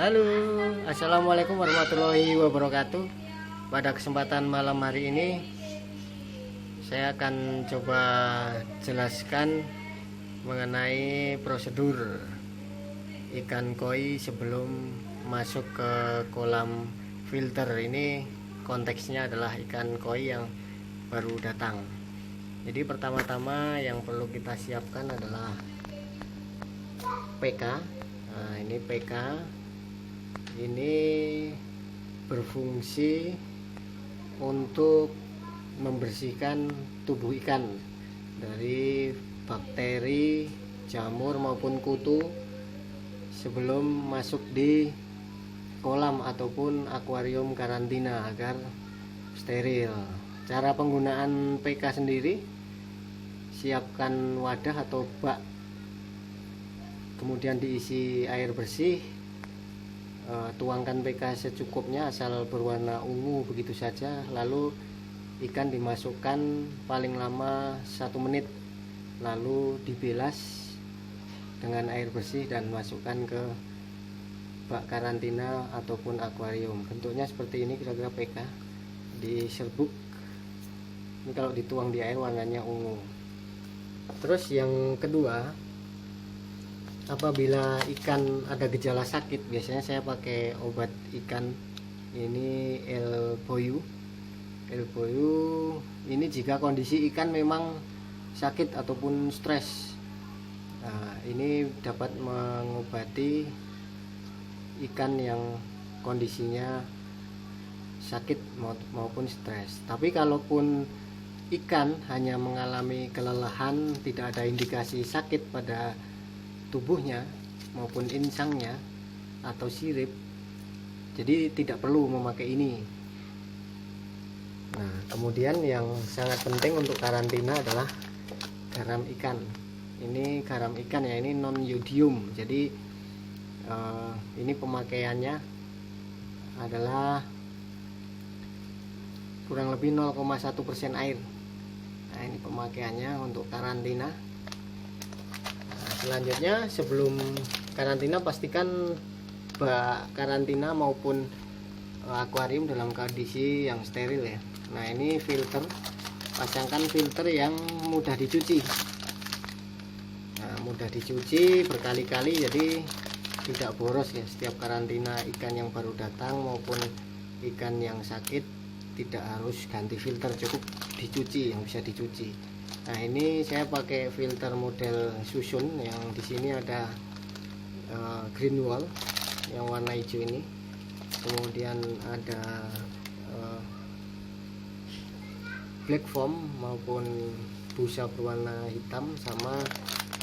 Halo, assalamualaikum warahmatullahi wabarakatuh. Pada kesempatan malam hari ini, saya akan coba jelaskan mengenai prosedur ikan koi sebelum masuk ke kolam filter. Ini konteksnya adalah ikan koi yang baru datang. Jadi pertama-tama yang perlu kita siapkan adalah PK. Nah, ini PK. Ini berfungsi untuk membersihkan tubuh ikan dari bakteri, jamur maupun kutu sebelum masuk di kolam ataupun akuarium karantina agar steril. Cara penggunaan PK sendiri, siapkan wadah atau bak, kemudian diisi air bersih. Tuangkan PK secukupnya asal berwarna ungu begitu saja, lalu ikan dimasukkan paling lama 1 menit, lalu dibilas dengan air bersih dan masukkan ke bak karantina ataupun akuarium. Bentuknya seperti ini kira-kira PK di serbuk. Ini kalau dituang di air warnanya ungu. Terus yang kedua, apabila ikan ada gejala sakit, biasanya saya pakai obat ikan ini El-Boyu. El-Boyu ini jika kondisi ikan memang sakit ataupun stres. Nah, ini dapat mengobati ikan yang kondisinya sakit maupun stres. Tapi kalaupun ikan hanya mengalami kelelahan, tidak ada indikasi sakit pada tubuhnya maupun insangnya atau sirip, jadi tidak perlu memakai ini. Nah, kemudian yang sangat penting untuk karantina adalah garam ikan. Ini garam ikan ya, ini non yodium. Jadi ini pemakaiannya adalah kurang lebih 0,1% air. Nah, ini pemakaiannya untuk karantina. Selanjutnya, sebelum karantina pastikan bak karantina maupun akuarium dalam kondisi yang steril ya. Nah, ini filter, pasangkan filter yang mudah dicuci. Nah, mudah dicuci berkali-kali, jadi tidak boros ya. Setiap karantina ikan yang baru datang maupun ikan yang sakit tidak harus ganti filter, cukup dicuci yang bisa dicuci. Nah, ini saya pakai filter model Susun yang di sini ada green wall yang warna hijau ini, kemudian ada black foam maupun busa berwarna hitam, sama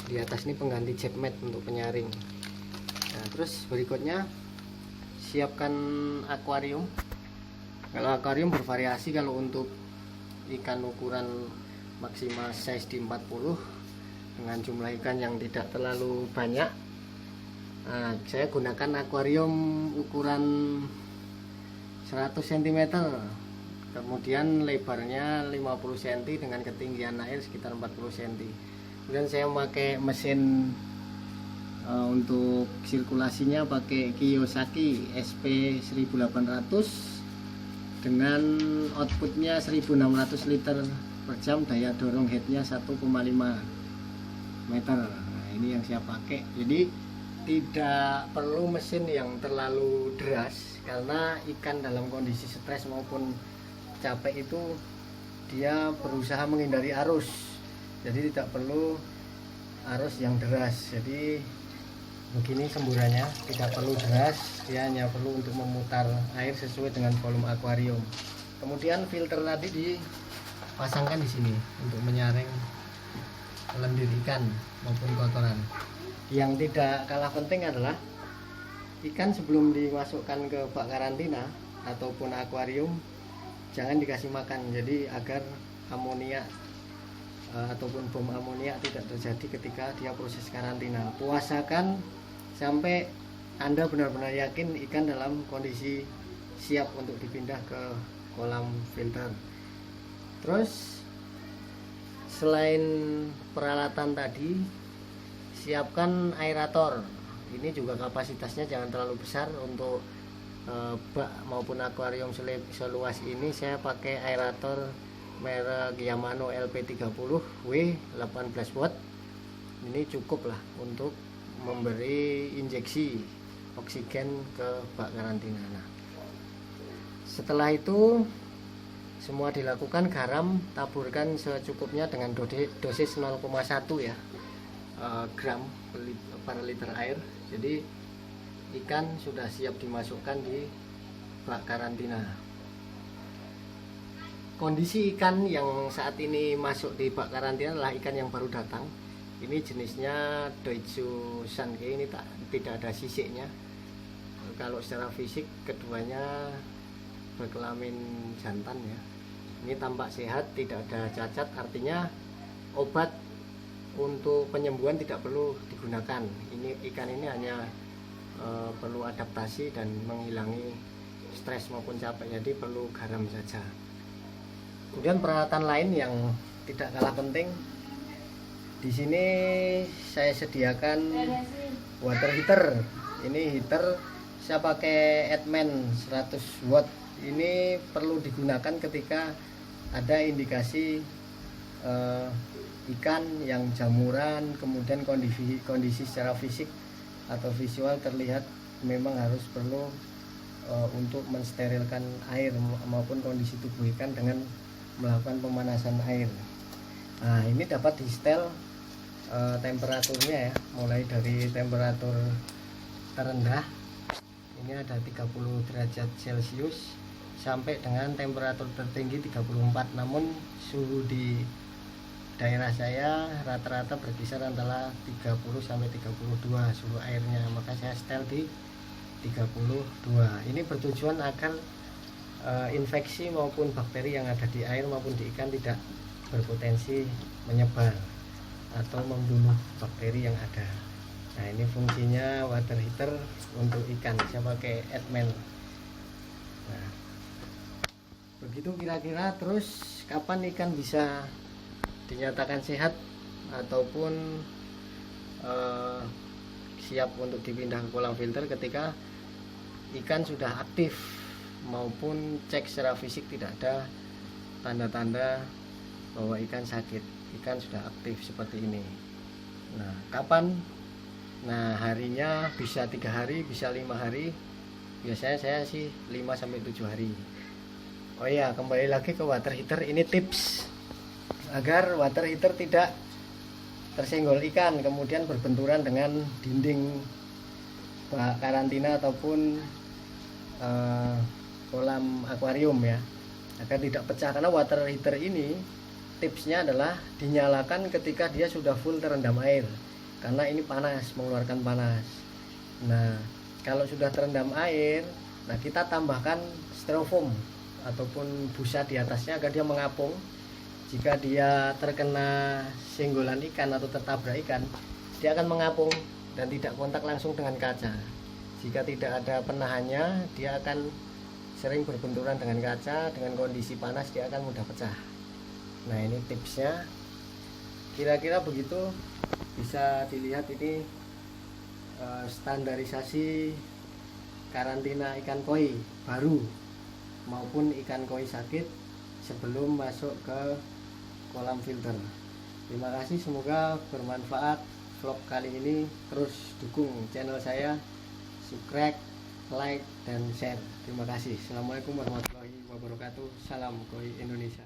di atas ini pengganti jet mat untuk penyaring. Nah, terus berikutnya siapkan akuarium. Kalau akuarium bervariasi, kalau untuk ikan ukuran maksimal size di 40 dengan jumlah ikan yang tidak terlalu banyak. Nah, saya gunakan akuarium ukuran 100 cm, kemudian lebarnya 50 cm dengan ketinggian air sekitar 40 cm. Kemudian saya memakai mesin untuk sirkulasinya pakai Kiyosaki SP 1800 dengan outputnya 1600 liter per jam, daya dorong headnya 1,5 meter. Nah, ini yang saya pakai. Jadi tidak perlu mesin yang terlalu deras, karena ikan dalam kondisi stres maupun capek itu dia berusaha menghindari arus, jadi tidak perlu arus yang deras. Jadi begini semburannya, tidak perlu deras, dia hanya perlu untuk memutar air sesuai dengan volume akuarium. Kemudian filter tadi dipasangkan di sini untuk menyaring lendir ikan maupun kotoran. Yang tidak kalah penting adalah ikan sebelum dimasukkan ke bak karantina ataupun akuarium jangan dikasih makan, jadi agar amonia ataupun bom amonia tidak terjadi ketika dia proses karantina. Puasakan sampai Anda benar-benar yakin ikan dalam kondisi siap untuk dipindah ke kolam filter. Terus selain peralatan tadi, siapkan aerator. Ini juga kapasitasnya jangan terlalu besar. Untuk bak maupun akuarium seluas ini saya pakai aerator merek Yamano LP30W 18 watt. Ini cukup lah untuk memberi injeksi oksigen ke bak karantina. Nah, setelah itu semua dilakukan, garam taburkan secukupnya dengan dosis 0,1 ya gram per liter air. Jadi ikan sudah siap dimasukkan di bak karantina. Kondisi ikan yang saat ini masuk di bak karantina adalah ikan yang baru datang. Ini jenisnya Doitsu Sanke, ini tidak ada sisiknya. Kalau secara fisik keduanya berkelamin jantan ya. Ini tampak sehat, tidak ada cacat, artinya obat untuk penyembuhan tidak perlu digunakan. Ini ikan ini hanya perlu adaptasi dan menghilangi stres maupun capek, jadi perlu garam saja. Kemudian peralatan lain yang tidak kalah penting, di sini saya sediakan water heater. Ini heater saya pakai Edman 100 watt. Ini perlu digunakan ketika ada indikasi ikan yang jamuran, kemudian kondisi secara fisik atau visual terlihat memang harus perlu untuk mensterilkan air maupun kondisi tubuh ikan dengan melakukan pemanasan air. Nah, ini dapat di setel temperaturnya ya, mulai dari temperatur terendah ini ada 30 derajat Celcius sampai dengan temperatur tertinggi 34. Namun suhu di daerah saya rata-rata berkisar antara 30 sampai 32 suhu airnya, maka saya setel di 32. Ini bertujuan agar infeksi maupun bakteri yang ada di air maupun di ikan tidak berpotensi menyebar atau membunuh bakteri yang ada. Nah, ini fungsinya water heater untuk ikan, saya pakai Edman. Nah, begitu kira-kira. Terus kapan ikan bisa dinyatakan sehat ataupun siap untuk dipindah ke kolam filter? Ketika ikan sudah aktif maupun cek secara fisik tidak ada tanda-tanda bahwa ikan sakit, ikan sudah aktif seperti ini. Nah, kapan? Nah, harinya bisa 3 hari, bisa 5 hari. Biasanya saya sih 5 sampai 7 hari. Oh iya, kembali lagi ke water heater. Ini tips agar water heater tidak tersenggol ikan kemudian berbenturan dengan dinding bak karantina ataupun kolam akuarium ya, agar tidak pecah. Karena water heater ini tipsnya adalah dinyalakan ketika dia sudah full terendam air, karena ini panas, mengeluarkan panas. Nah, kalau sudah terendam air, nah kita tambahkan styrofoam ataupun busa di atasnya agar dia mengapung. Jika dia terkena senggolan ikan atau tertabrak ikan, dia akan mengapung dan tidak kontak langsung dengan kaca. Jika tidak ada penahannya, dia akan sering berbenturan dengan kaca. Dengan kondisi panas dia akan mudah pecah. Nah, ini tipsnya. Kira-kira begitu. Bisa dilihat ini standarisasi karantina ikan koi baru maupun ikan koi sakit sebelum masuk ke kolam filter. Terima kasih, semoga bermanfaat vlog kali ini. Terus dukung channel saya, subscribe, like, dan share. Terima kasih. Assalamualaikum warahmatullahi wabarakatuh. Salam Koi Indonesia.